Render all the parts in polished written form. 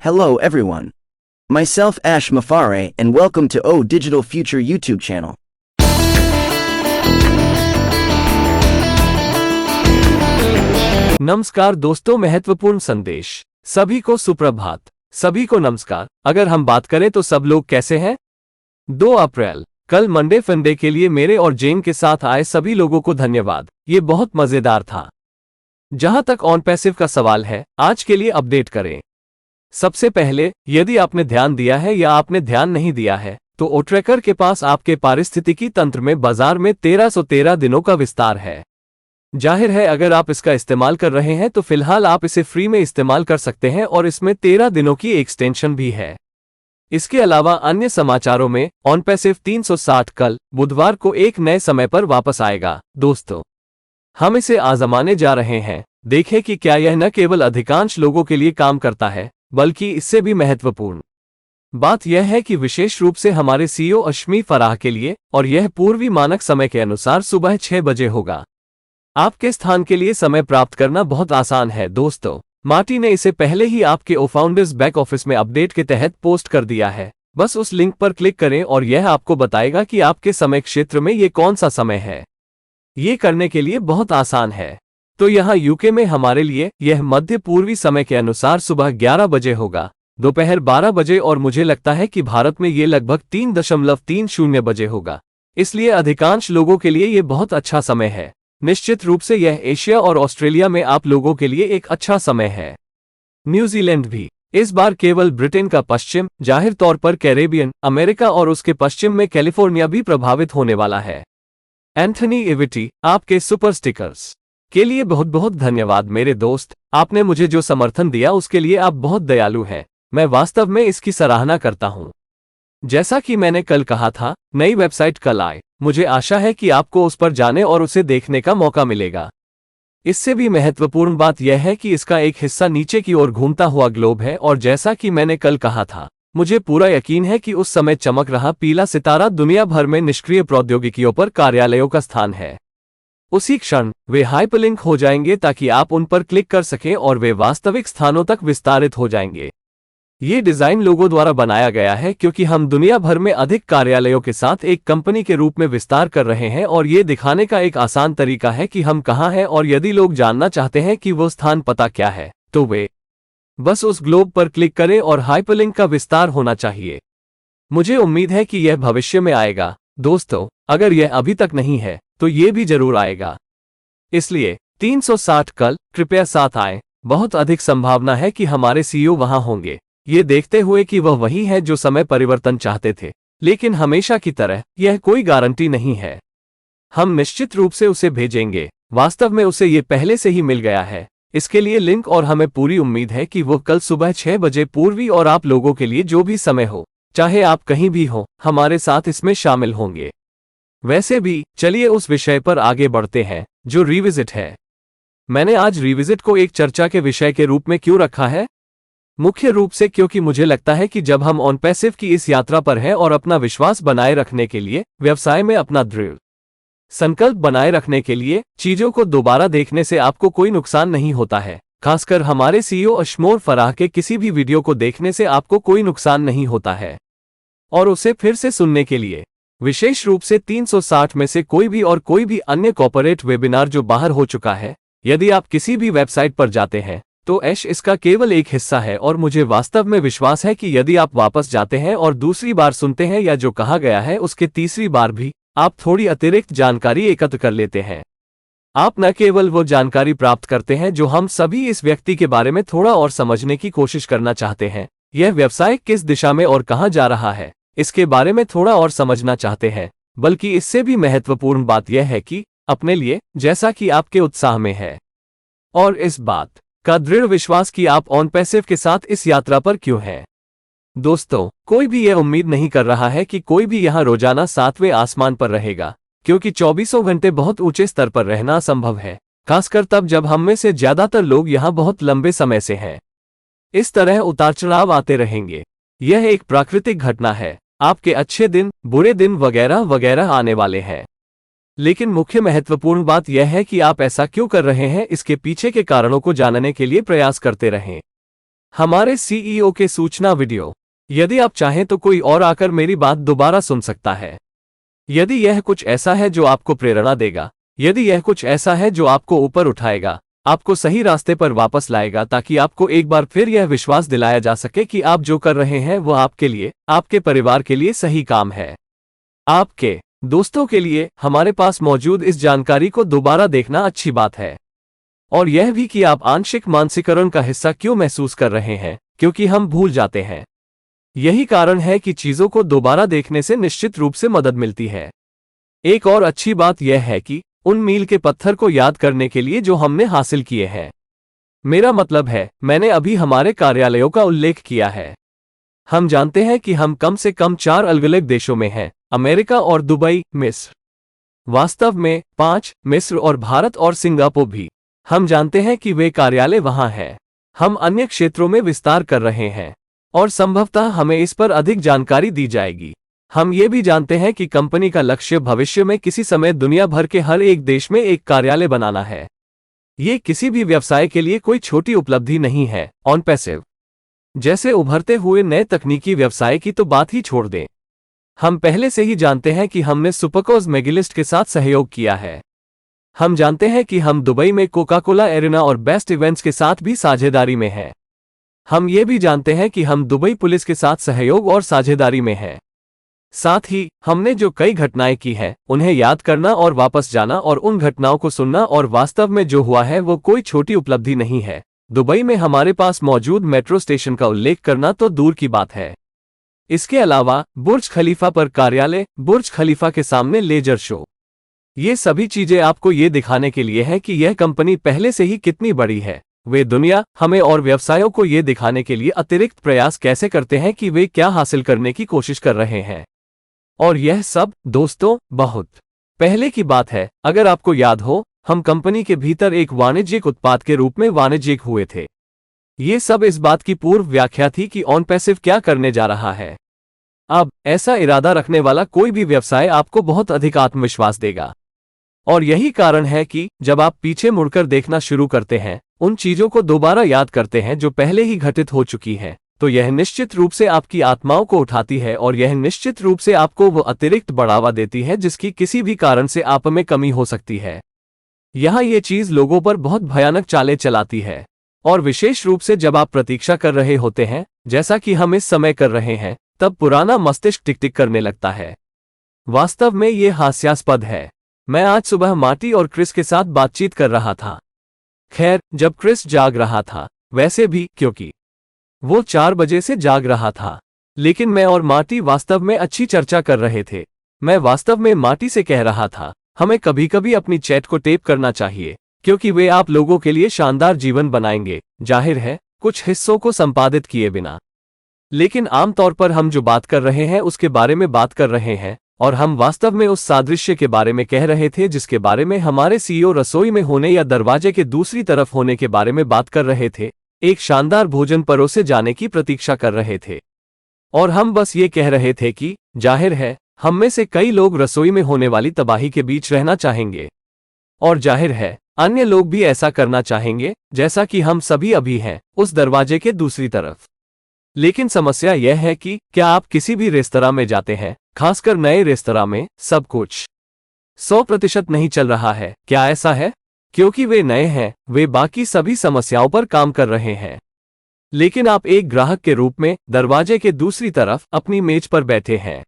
Hello everyone. Myself Ash Mafare and welcome to O Digital Future YouTube channel. नमस्कार दोस्तों, महत्वपूर्ण संदेश। सभी को सुप्रभात, सभी को नमस्कार। अगर हम बात करें तो सब लोग कैसे हैं? 2 अप्रैल कल मंडे फंडे के लिए मेरे और जेन के साथ आए सभी लोगों को धन्यवाद। ये बहुत मजेदार था। जहां तक ऑन पैसिव का सवाल है, आज के लिए अपडेट करें। सबसे पहले, यदि आपने ध्यान दिया है या आपने ध्यान नहीं दिया है, तो ओट्रेकर के पास आपके पारिस्थितिकी तंत्र में बाजार में 1313 दिनों का विस्तार है। जाहिर है, अगर आप इसका इस्तेमाल कर रहे हैं तो फिलहाल आप इसे फ्री में इस्तेमाल कर सकते हैं और इसमें 13 दिनों की एक्सटेंशन भी है। इसके अलावा अन्य समाचारों में ऑन पैसिव 360 कल बुधवार को एक नए समय पर वापस आएगा। दोस्तों, हम इसे आजमाने जा रहे हैं। देखें कि क्या यह न केवल अधिकांश लोगों के लिए काम करता है, बल्कि इससे भी महत्वपूर्ण बात यह है कि विशेष रूप से हमारे सीईओ अश्मी फराह के लिए, और यह पूर्वी मानक समय के अनुसार सुबह 6 बजे होगा। आपके स्थान के लिए समय प्राप्त करना बहुत आसान है। दोस्तों, मार्टी ने इसे पहले ही आपके ओफाउंडर्स बैक ऑफिस में अपडेट के तहत पोस्ट कर दिया है। बस उस लिंक पर क्लिक करें और यह आपको बताएगा कि आपके समय क्षेत्र में ये कौन सा समय है। ये करने के लिए बहुत आसान है। तो यहाँ यूके में हमारे लिए यह मध्य पूर्वी समय के अनुसार सुबह 11 बजे होगा, दोपहर 12 बजे, और मुझे लगता है कि भारत में ये लगभग 3:30 बजे होगा। इसलिए अधिकांश लोगों के लिए ये बहुत अच्छा समय है। निश्चित रूप से यह एशिया और ऑस्ट्रेलिया में आप लोगों के लिए एक अच्छा समय है। न्यूजीलैंड भी। इस बार केवल ब्रिटेन का पश्चिम, जाहिर तौर पर कैरेबियन, अमेरिका और उसके पश्चिम में कैलिफोर्निया भी प्रभावित होने वाला है। एंथनी एविटी, आपके सुपर स्टिकर्स के लिए बहुत बहुत धन्यवाद मेरे दोस्त। आपने मुझे जो समर्थन दिया उसके लिए आप बहुत दयालु हैं। मैं वास्तव में इसकी सराहना करता हूं। जैसा कि मैंने कल कहा था, नई वेबसाइट कल आए। मुझे आशा है कि आपको उस पर जाने और उसे देखने का मौका मिलेगा। इससे भी महत्वपूर्ण बात यह है कि इसका एक हिस्सा नीचे की ओर घूमता हुआ ग्लोब है, और जैसा कि मैंने कल कहा था, मुझे पूरा यकीन है कि उस समय चमक रहा पीला सितारा दुनिया भर में निष्क्रिय प्रौद्योगिकियों पर कार्यालयों का स्थान है। उसी क्षण वे हाइपरलिंक हो जाएंगे ताकि आप उन पर क्लिक कर सकें और वे वास्तविक स्थानों तक विस्तारित हो जाएंगे। ये डिजाइन लोगों द्वारा बनाया गया है क्योंकि हम दुनिया भर में अधिक कार्यालयों के साथ एक कंपनी के रूप में विस्तार कर रहे हैं, और ये दिखाने का एक आसान तरीका है कि हम कहाँ हैं, और यदि लोग जानना चाहते हैं कि वो स्थान पता क्या है, तो वे बस उस ग्लोब पर क्लिक करें और हाइपरलिंक का विस्तार होना चाहिए। मुझे उम्मीद है कि यह भविष्य में आएगा। दोस्तों, अगर यह अभी तक नहीं है तो ये भी जरूर आएगा। इसलिए 360 कल कृपया साथ आएं। बहुत अधिक संभावना है कि हमारे सीईओ वहां होंगे, ये देखते हुए कि वह वही है जो समय परिवर्तन चाहते थे, लेकिन हमेशा की तरह यह कोई गारंटी नहीं है। हम निश्चित रूप से उसे भेजेंगे। वास्तव में उसे ये पहले से ही मिल गया है। इसके लिए लिंक, और हमें पूरी उम्मीद है कि वो कल सुबह 6 बजे पूर्वी, और आप लोगों के लिए जो भी समय हो, चाहे आप कहीं भी हो, हमारे साथ इसमें शामिल होंगे। वैसे भी चलिए उस विषय पर आगे बढ़ते हैं जो रिविजिट है। मैंने आज रिविजिट को एक चर्चा के विषय के रूप में क्यों रखा है? मुख्य रूप से क्योंकि मुझे लगता है कि जब हम ऑन पैसिव की इस यात्रा पर हैं और अपना विश्वास बनाए रखने के लिए, व्यवसाय में अपना दृढ़ संकल्प बनाए रखने के लिए, चीजों को दोबारा देखने से आपको कोई नुकसान नहीं होता है। खासकर हमारे सीईओ अशमोर फराह के किसी भी वीडियो को देखने से आपको कोई नुकसान नहीं होता है, और उसे फिर से सुनने के लिए, विशेष रूप से 360 में से कोई भी और कोई भी अन्य कॉर्पोरेट वेबिनार जो बाहर हो चुका है। यदि आप किसी भी वेबसाइट पर जाते हैं तो ऐश इसका केवल एक हिस्सा है, और मुझे वास्तव में विश्वास है कि यदि आप वापस जाते हैं और दूसरी बार सुनते हैं, या जो कहा गया है उसके तीसरी बार भी, आप थोड़ी अतिरिक्त जानकारी एकत्र कर लेते हैं। आप न केवल वो जानकारी प्राप्त करते हैं जो हम सभी इस व्यक्ति के बारे में थोड़ा और समझने की कोशिश करना चाहते हैं, यह व्यवसाय किस दिशा में और कहां जा रहा है, इसके बारे में थोड़ा और समझना चाहते हैं, बल्कि इससे भी महत्वपूर्ण बात यह है कि अपने लिए, जैसा कि आपके उत्साह में है, और इस बात का दृढ़ विश्वास कि आप ऑन पैसिव के साथ इस यात्रा पर क्यों हैं। दोस्तों, कोई भी यह उम्मीद नहीं कर रहा है कि कोई भी यहां रोजाना 7वें आसमान पर रहेगा, क्योंकि 24 घंटे बहुत ऊंचे स्तर पर रहना असंभव है, खासकर तब जब हम में से ज्यादातर लोग यहां बहुत लंबे समय से हैं। इस तरह उतार चढ़ाव आते रहेंगे। यह एक प्राकृतिक घटना है। आपके अच्छे दिन, बुरे दिन वगैरह वगैरह आने वाले हैं। लेकिन मुख्य महत्वपूर्ण बात यह है कि आप ऐसा क्यों कर रहे हैं, इसके पीछे के कारणों को जानने के लिए प्रयास करते रहें। हमारे सीईओ के सूचना वीडियो। यदि आप चाहें तो कोई और आकर मेरी बात दोबारा सुन सकता है। यदि यह कुछ ऐसा है जो आपको प्रेरणा देगा, यदि यह कुछ ऐसा है जो आपको ऊपर उठाएगा, आपको सही रास्ते पर वापस लाएगा, ताकि आपको एक बार फिर यह विश्वास दिलाया जा सके कि आप जो कर रहे हैं वह आपके लिए, आपके परिवार के लिए सही काम है। आपके दोस्तों के लिए हमारे पास मौजूद इस जानकारी को दोबारा देखना अच्छी बात है। और यह भी कि आप आंशिक मानसीकरण का हिस्सा क्यों महसूस कर रहे हैं, क्योंकि हम भूल जाते हैं। यही कारण है कि चीजों को दोबारा देखने से निश्चित रूप से मदद मिलती है। एक और अच्छी बात यह है कि उन मील के पत्थर को याद करने के लिए जो हमने हासिल किए हैं। मेरा मतलब है, मैंने अभी हमारे कार्यालयों का उल्लेख किया है। हम जानते हैं कि हम कम से कम 4 अलग अलग देशों में हैं, अमेरिका और दुबई, मिस्र। वास्तव में 5, मिस्र और भारत और सिंगापुर भी। हम जानते हैं कि वे कार्यालय वहां हैं। हम अन्य क्षेत्रों में विस्तार कर रहे हैं और संभवतः हमें इस पर अधिक जानकारी दी जाएगी। हम ये भी जानते हैं कि कंपनी का लक्ष्य भविष्य में किसी समय दुनिया भर के हर एक देश में एक कार्यालय बनाना है। ये किसी भी व्यवसाय के लिए कोई छोटी उपलब्धि नहीं है। ऑन पैसिव जैसे उभरते हुए नए तकनीकी व्यवसाय की तो बात ही छोड़ दें। हम पहले से ही जानते हैं कि हमने सुपरकोज मेगिलिस्ट के साथ सहयोग किया है। हम जानते हैं कि हम दुबई में कोका कोला एरिना और बेस्ट इवेंट्स के साथ भी साझेदारी में हैं। हम ये भी जानते हैं कि हम दुबई पुलिस के साथ सहयोग और साझेदारी में हैं। साथ ही हमने जो कई घटनाएं की हैं, उन्हें याद करना और वापस जाना और उन घटनाओं को सुनना, और वास्तव में जो हुआ है वो कोई छोटी उपलब्धि नहीं है। दुबई में हमारे पास मौजूद मेट्रो स्टेशन का उल्लेख करना तो दूर की बात है। इसके अलावा बुर्ज खलीफा पर कार्यालय, बुर्ज खलीफा के सामने लेजर शो, ये सभी चीजें आपको ये दिखाने के लिए है कि यह कंपनी पहले से ही कितनी बड़ी है। वे दुनिया, हमें और व्यवसायों को ये दिखाने के लिए अतिरिक्त प्रयास कैसे करते हैं कि वे क्या हासिल करने की कोशिश कर रहे हैं। और यह सब, दोस्तों, बहुत पहले की बात है। अगर आपको याद हो, हम कंपनी के भीतर एक वाणिज्यिक उत्पाद के रूप में वाणिज्यिक हुए थे। ये सब इस बात की पूर्व व्याख्या थी कि ऑन पैसिव क्या करने जा रहा है। अब ऐसा इरादा रखने वाला कोई भी व्यवसाय आपको बहुत अधिक आत्मविश्वास देगा। और यही कारण है कि जब आप पीछे मुड़कर देखना शुरू करते हैं, उन चीजों को दोबारा याद करते हैं जो पहले ही घटित हो चुकी हैं, तो यह निश्चित रूप से आपकी आत्माओं को उठाती है और यह निश्चित रूप से आपको वो अतिरिक्त बढ़ावा देती है जिसकी किसी भी कारण से आप में कमी हो सकती है। यहाँ ये चीज लोगों पर बहुत भयानक चालें चलाती है, और विशेष रूप से जब आप प्रतीक्षा कर रहे होते हैं, जैसा कि हम इस समय कर रहे हैं, तब पुराना मस्तिष्क टिक टिक करने लगता है। वास्तव में ये हास्यास्पद है। मैं आज सुबह मार्टी और क्रिस के साथ बातचीत कर रहा था। खैर, जब क्रिस जाग रहा था, वैसे भी क्योंकि वो 4 बजे से जाग रहा था, लेकिन मैं और मार्टी वास्तव में अच्छी चर्चा कर रहे थे। मैं वास्तव में मार्टी से कह रहा था, हमें कभी कभी अपनी चैट को टेप करना चाहिए, क्योंकि वे आप लोगों के लिए शानदार जीवन बनाएंगे, जाहिर है कुछ हिस्सों को संपादित किए बिना। लेकिन आमतौर पर हम जो बात कर रहे हैं उसके बारे में बात कर रहे हैं, और हम वास्तव में उस सादृश्य के बारे में कह रहे थे जिसके बारे में हमारे सीईओ रसोई में होने या दरवाजे के दूसरी तरफ होने के बारे में बात कर रहे थे, एक शानदार भोजन परोसे जाने की प्रतीक्षा कर रहे थे। और हम बस ये कह रहे थे कि जाहिर है हम में से कई लोग रसोई में होने वाली तबाही के बीच रहना चाहेंगे, और जाहिर है अन्य लोग भी ऐसा करना चाहेंगे, जैसा कि हम सभी अभी हैं उस दरवाजे के दूसरी तरफ। लेकिन समस्या यह है कि क्या आप किसी भी रेस्तरां में जाते हैं, खासकर नए रेस्तरां में, सब कुछ 100% नहीं चल रहा है। क्या ऐसा है? क्योंकि वे नए हैं, वे बाकी सभी समस्याओं पर काम कर रहे हैं। लेकिन आप एक ग्राहक के रूप में दरवाजे के दूसरी तरफ अपनी मेज पर बैठे हैं।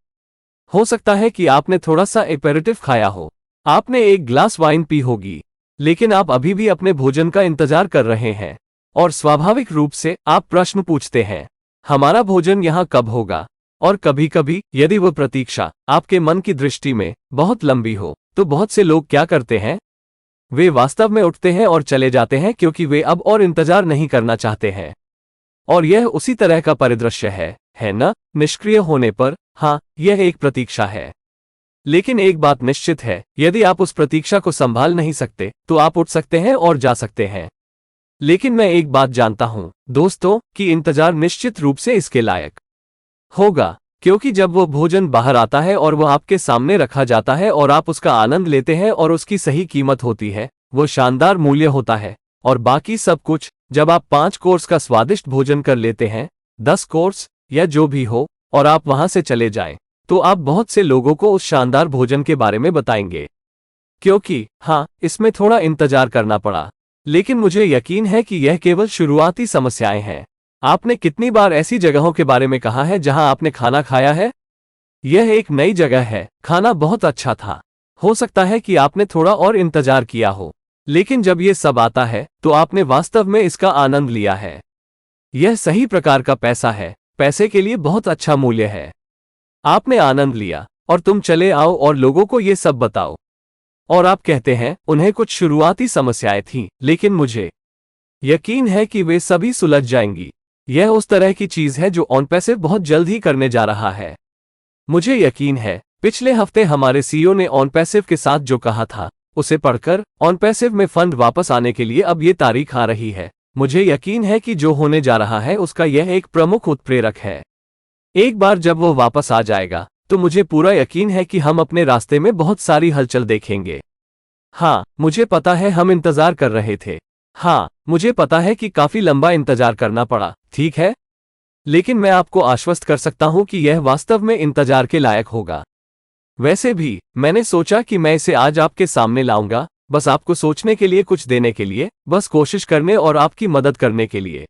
हो सकता है कि आपने थोड़ा सा एपेरेटिव खाया हो, आपने एक ग्लास वाइन पी होगी, लेकिन आप अभी भी अपने भोजन का इंतजार कर रहे हैं। और स्वाभाविक रूप से आप प्रश्न पूछते हैं, हमारा भोजन यहाँ कब होगा? और कभी कभी यदि वह प्रतीक्षा आपके मन की दृष्टि में बहुत लंबी हो, तो बहुत से लोग क्या करते हैं? वे वास्तव में उठते हैं और चले जाते हैं, क्योंकि वे अब और इंतजार नहीं करना चाहते हैं। और यह उसी तरह का परिदृश्य है ना? निष्क्रिय होने पर, हाँ, यह एक प्रतीक्षा है। लेकिन एक बात निश्चित है, यदि आप उस प्रतीक्षा को संभाल नहीं सकते, तो आप उठ सकते हैं और जा सकते हैं। लेकिन मैं एक बात जानता हूं, दोस्तों, कि इंतजार निश्चित रूप से इसके लायक होगा, क्योंकि जब वो भोजन बाहर आता है और वह आपके सामने रखा जाता है और आप उसका आनंद लेते हैं और उसकी सही कीमत होती है, वो शानदार मूल्य होता है। और बाकी सब कुछ। जब आप 5 कोर्स का स्वादिष्ट भोजन कर लेते हैं, 10 कोर्स या जो भी हो, और आप वहां से चले जाएं, तो आप बहुत से लोगों को उस शानदार भोजन के बारे में बताएंगे। क्योंकि हाँ, इसमें थोड़ा इंतजार करना पड़ा, लेकिन मुझे यकीन है कि यह केवल शुरुआती समस्याएं हैं। आपने कितनी बार ऐसी जगहों के बारे में कहा है जहां आपने खाना खाया है? यह एक नई जगह है, खाना बहुत अच्छा था। हो सकता है कि आपने थोड़ा और इंतजार किया हो, लेकिन जब यह सब आता है तो आपने वास्तव में इसका आनंद लिया है। यह सही प्रकार का पैसा है, पैसे के लिए बहुत अच्छा मूल्य है। आपने आनंद लिया और तुम चले आओ और लोगों को ये सब बताओ। और आप कहते हैं उन्हें कुछ शुरुआती समस्याएं थीं, लेकिन मुझे यकीन है कि वे सभी सुलझ जाएंगी। यह उस तरह की चीज है जो ऑन पैसिव बहुत जल्द ही करने जा रहा है। मुझे यकीन है पिछले हफ्ते हमारे सीईओ ने ऑन पैसिव के साथ जो कहा था उसे पढ़कर ऑन पैसिव में फंड वापस आने के लिए अब ये तारीख आ रही है। मुझे यकीन है कि जो होने जा रहा है उसका यह एक प्रमुख उत्प्रेरक है। एक बार जब वो वापस आ जाएगा तो मुझे पूरा यकीन है कि हम अपने रास्ते में बहुत सारी हलचल देखेंगे। हाँ, मुझे पता है हम इंतजार कर रहे थे। हाँ, मुझे पता है कि काफी लंबा इंतजार करना पड़ा, ठीक है? लेकिन मैं आपको आश्वस्त कर सकता हूं कि यह वास्तव में इंतजार के लायक होगा। वैसे भी मैंने सोचा कि मैं इसे आज आपके सामने लाऊंगा, बस आपको सोचने के लिए, कुछ देने के लिए, बस कोशिश करने और आपकी मदद करने के लिए।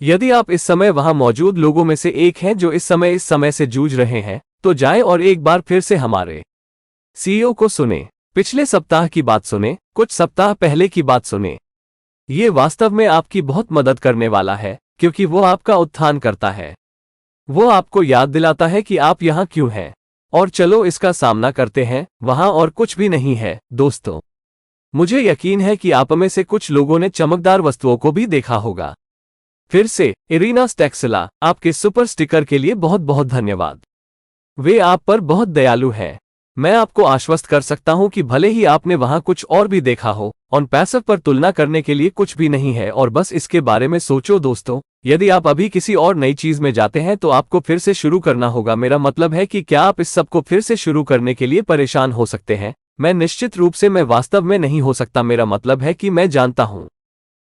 यदि आप इस समय वहां मौजूद लोगों में से एक हैं जो इस समय से जूझ रहे हैं, तो जाएं और एक बार फिर से हमारे सीईओ को सुने। पिछले सप्ताह की बात सुने, कुछ सप्ताह पहले की बात सुने। ये वास्तव में आपकी बहुत मदद करने वाला है, क्योंकि वो आपका उत्थान करता है। वो आपको याद दिलाता है कि आप यहां क्यों हैं। और चलो इसका सामना करते हैं, वहां और कुछ भी नहीं है, दोस्तों। मुझे यकीन है कि आप में से कुछ लोगों ने चमकदार वस्तुओं को भी देखा होगा। फिर से, इरीना स्टैक्सिला, आपके सुपर स्टिकर के लिए बहुत बहुत धन्यवाद। वे आप पर बहुत दयालु हैं। मैं आपको आश्वस्त कर सकता हूं कि भले ही आपने वहां कुछ और भी देखा हो, ऑन पैसिव पर तुलना करने के लिए कुछ भी नहीं है। और बस इसके बारे में सोचो दोस्तों, यदि आप अभी किसी और नई चीज में जाते हैं तो आपको फिर से शुरू करना होगा। मेरा मतलब है कि क्या आप इस सब को फिर से शुरू करने के लिए परेशान हो सकते हैं? मैं निश्चित रूप से मैं वास्तव में नहीं हो सकता। मेरा मतलब है कि मैं जानता हूं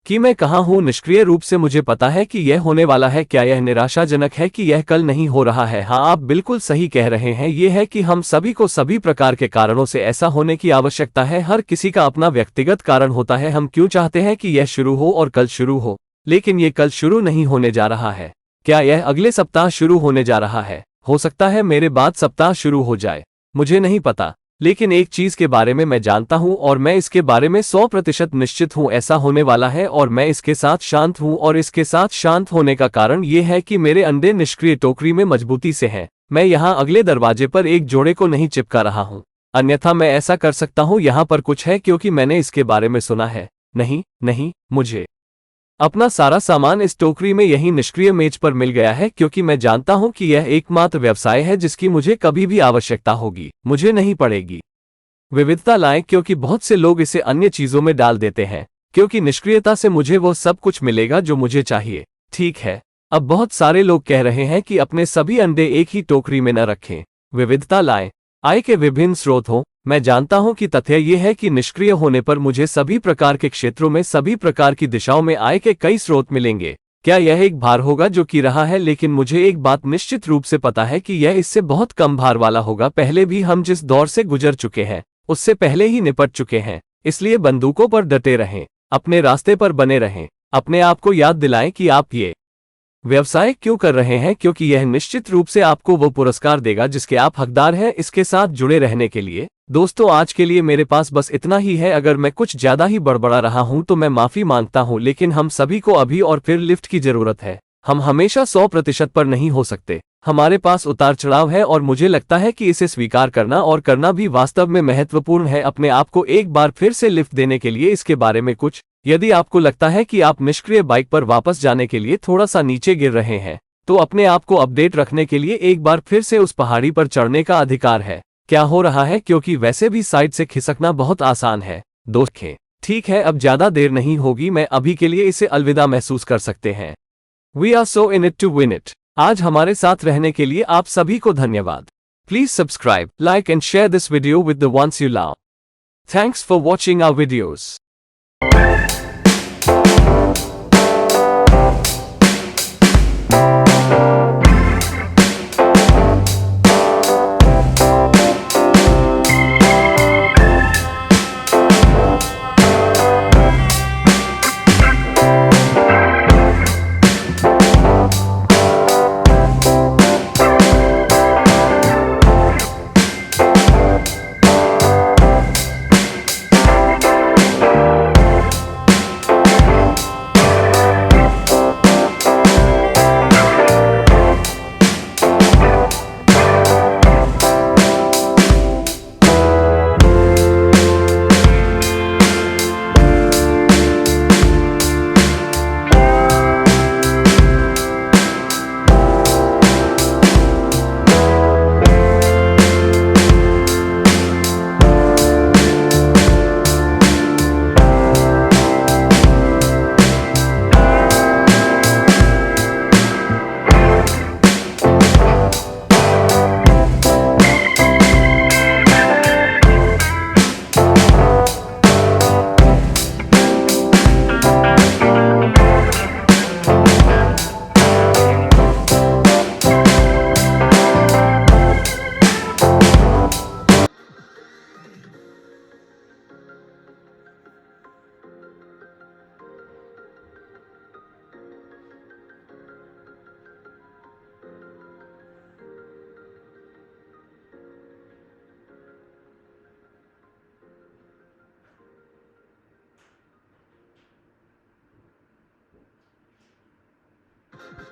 कि मैं कहां हूं। निष्क्रिय रूप से मुझे पता है कि यह होने वाला है। क्या यह निराशाजनक है कि यह कल नहीं हो रहा है? हाँ, आप बिल्कुल सही कह रहे हैं। यह है कि हम सभी को सभी प्रकार के कारणों से ऐसा होने की आवश्यकता है। हर किसी का अपना व्यक्तिगत कारण होता है। हम क्यों चाहते हैं कि यह शुरू हो और कल शुरू हो, लेकिन यह कल शुरू नहीं होने जा रहा है। क्या यह अगले सप्ताह शुरू होने जा रहा है? हो सकता है मेरे बाद सप्ताह शुरू हो जाए, मुझे नहीं पता। लेकिन एक चीज के बारे में मैं जानता हूं और मैं इसके बारे में 100% निश्चित हूं, ऐसा होने वाला है। और मैं इसके साथ शांत हूं। और इसके साथ शांत होने का कारण यह है कि मेरे अंडे निष्क्रिय टोकरी में मजबूती से हैं। मैं यहां अगले दरवाजे पर एक जोड़े को नहीं चिपका रहा हूं, अन्यथा मैं ऐसा कर सकता हूं। यहां पर कुछ है क्योंकि मैंने इसके बारे में सुना है। नहीं नहीं, मुझे अपना सारा सामान इस टोकरी में यही निष्क्रिय मेज पर मिल गया है, क्योंकि मैं जानता हूं कि यह एकमात्र व्यवसाय है जिसकी मुझे कभी भी आवश्यकता होगी। मुझे नहीं पड़ेगी। विविधता लाएं, क्योंकि बहुत से लोग इसे अन्य चीजों में डाल देते हैं। क्योंकि निष्क्रियता से मुझे वो सब कुछ मिलेगा जो मुझे चाहिए। ठीक है, अब बहुत सारे लोग कह रहे हैं कि अपने सभी अंडे एक ही टोकरी में न रखें। विविधता लाएं, आय के विभिन्न स्रोत हों। मैं जानता हूं कि तथ्य यह है कि निष्क्रिय होने पर मुझे सभी प्रकार के क्षेत्रों में, सभी प्रकार की दिशाओं में आय के कई स्रोत मिलेंगे। क्या यह एक भार होगा जो कि रहा है? लेकिन मुझे एक बात निश्चित रूप से पता है कि यह इससे बहुत कम भार वाला होगा। पहले भी हम जिस दौर से गुजर चुके हैं उससे पहले ही निपट चुके हैं। इसलिए बंदूकों पर डटे रहें, अपने रास्ते पर बने रहें। अपने आप को याद दिलाएं कि आप ये व्यवसाय क्यों कर रहे हैं, क्योंकि यह निश्चित रूप से आपको वो पुरस्कार देगा जिसके आप हकदार हैं। इसके साथ जुड़े रहने के लिए दोस्तों, आज के लिए मेरे पास बस इतना ही है। अगर मैं कुछ ज्यादा ही बड़बड़ा रहा हूं तो मैं माफी मांगता हूं, लेकिन हम सभी को अभी और फिर लिफ्ट की जरूरत है। हम हमेशा 100% पर नहीं हो सकते। हमारे पास उतार चढ़ाव है और मुझे लगता है कि इसे स्वीकार करना और करना भी वास्तव में महत्वपूर्ण है। अपने आप को एक बार फिर से लिफ्ट देने के लिए इसके बारे में कुछ। यदि आपको लगता है कि आप निष्क्रिय बाइक पर वापस जाने के लिए थोड़ा सा नीचे गिर रहे हैं, तो अपने आप को अपडेट रखने के लिए एक बार फिर से उस पहाड़ी पर चढ़ने का अधिकार है। क्या हो रहा है? क्योंकि वैसे भी साइड से खिसकना बहुत आसान है। दोस्त, ठीक है, अब ज्यादा देर नहीं होगी। मैं अभी के लिए इसे अलविदा महसूस कर सकते हैं। We are so in it to win it. आज हमारे साथ रहने के लिए आप सभी को धन्यवाद। Please subscribe, like and share this video with the ones you love. Thanks for watching our videos.